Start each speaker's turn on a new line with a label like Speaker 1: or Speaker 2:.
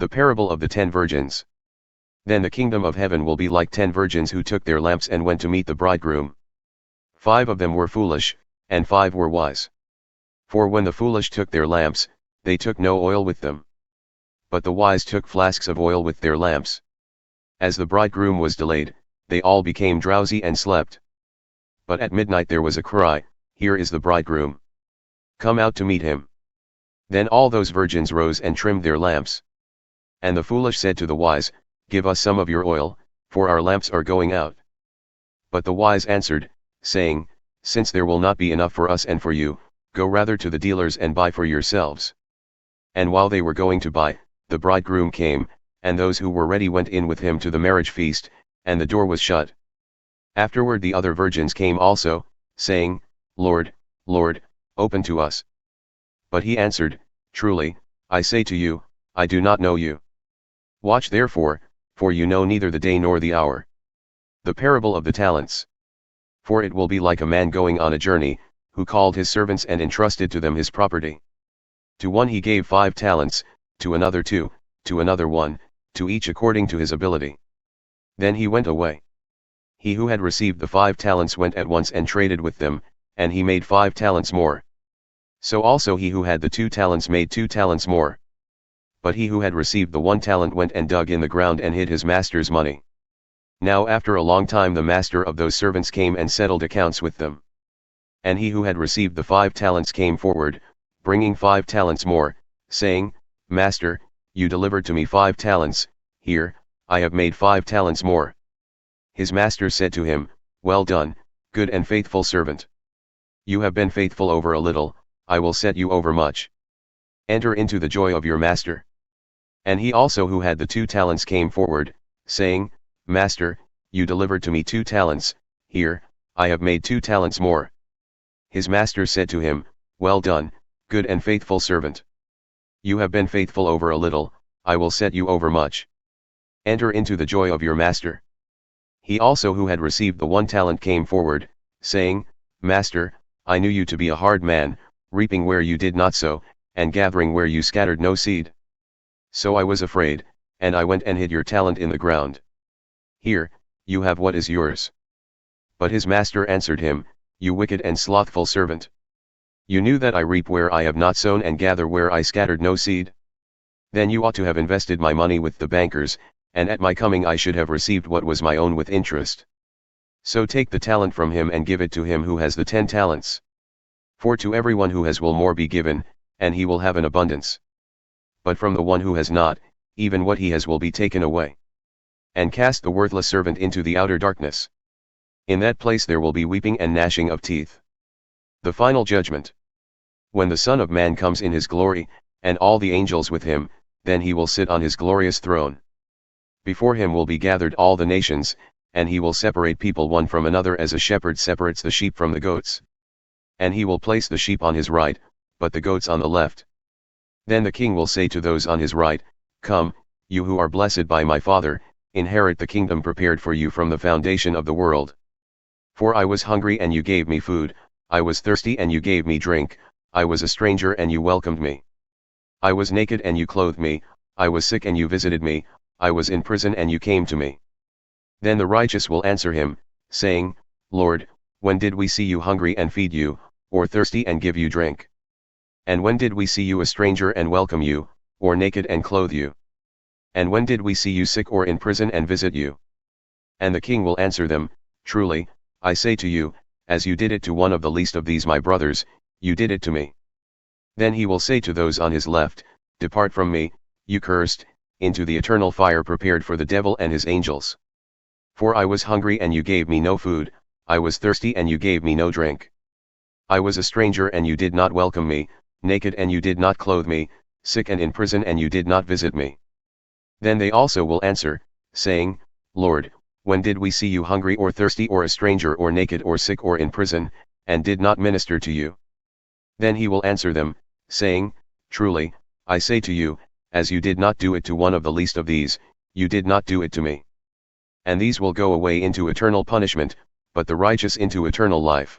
Speaker 1: The parable of the 10 virgins. Then the kingdom of heaven will be like 10 virgins who took their lamps and went to meet the bridegroom. 5 of them were foolish, and 5 were wise. For when the foolish took their lamps, they took no oil with them. But the wise took flasks of oil with their lamps. As the bridegroom was delayed, they all became drowsy and slept. But at midnight there was a cry, "Here is the bridegroom. Come out to meet him." Then all those virgins rose and trimmed their lamps. And the foolish said to the wise, "Give us some of your oil, for our lamps are going out." But the wise answered, saying, "Since there will not be enough for us and for you, go rather to the dealers and buy for yourselves." And while they were going to buy, the bridegroom came, and those who were ready went in with him to the marriage feast, and the door was shut. Afterward the other virgins came also, saying, "Lord, Lord, open to us." But he answered, "Truly, I say to you, I do not know you. Watch therefore, for you know neither the day nor the hour." The parable of the talents. For it will be like a man going on a journey, who called his servants and entrusted to them his property. To one he gave 5 talents, to another 2, to another 1, to each according to his ability. Then he went away. He who had received the 5 talents went at once and traded with them, and he made 5 talents more. So also he who had the 2 talents made 2 talents more. But he who had received the 1 talent went and dug in the ground and hid his master's money. Now after a long time the master of those servants came and settled accounts with them. And he who had received the 5 talents came forward, bringing 5 talents more, saying, "Master, you delivered to me 5 talents, here, I have made 5 talents more." His master said to him, "Well done, good and faithful servant. You have been faithful over a little, I will set you over much. Enter into the joy of your master." And he also who had the 2 talents came forward, saying, "Master, you delivered to me 2 talents, here, I have made 2 talents more." His master said to him, "Well done, good and faithful servant. You have been faithful over a little, I will set you over much. Enter into the joy of your master." He also who had received the 1 talent came forward, saying, "Master, I knew you to be a hard man, reaping where you did not sow, and gathering where you scattered no seed. So I was afraid, and I went and hid your talent in the ground. Here, you have what is yours." But his master answered him, "You wicked and slothful servant. You knew that I reap where I have not sown and gather where I scattered no seed. Then you ought to have invested my money with the bankers, and at my coming I should have received what was my own with interest. So take the talent from him and give it to him who has the 10 talents. For to everyone who has will more be given, and he will have an abundance. But from the one who has not, even what he has will be taken away. And cast the worthless servant into the outer darkness. In that place there will be weeping and gnashing of teeth. The final judgment. When the Son of Man comes in his glory, and all the angels with him, then he will sit on his glorious throne. Before him will be gathered all the nations, and he will separate people one from another as a shepherd separates the sheep from the goats. And he will place the sheep on his right, but the goats on the left. Then the king will say to those on his right, "Come, you who are blessed by my Father, inherit the kingdom prepared for you from the foundation of the world. For I was hungry and you gave me food, I was thirsty and you gave me drink, I was a stranger and you welcomed me. I was naked and you clothed me, I was sick and you visited me, I was in prison and you came to me." Then the righteous will answer him, saying, "Lord, when did we see you hungry and feed you, or thirsty and give you drink? And when did we see you a stranger and welcome you, or naked and clothe you? And when did we see you sick or in prison and visit you?" And the king will answer them, "Truly, I say to you, as you did it to one of the least of these my brothers, you did it to me." Then he will say to those on his left, "Depart from me, you cursed, into the eternal fire prepared for the devil and his angels. For I was hungry and you gave me no food, I was thirsty and you gave me no drink. I was a stranger and you did not welcome me, naked and you did not clothe me, sick and in prison and you did not visit me." Then they also will answer, saying, "Lord, when did we see you hungry or thirsty or a stranger or naked or sick or in prison, and did not minister to you?" Then he will answer them, saying, "Truly, I say to you, as you did not do it to one of the least of these, you did not do it to me." And these will go away into eternal punishment, but the righteous into eternal life.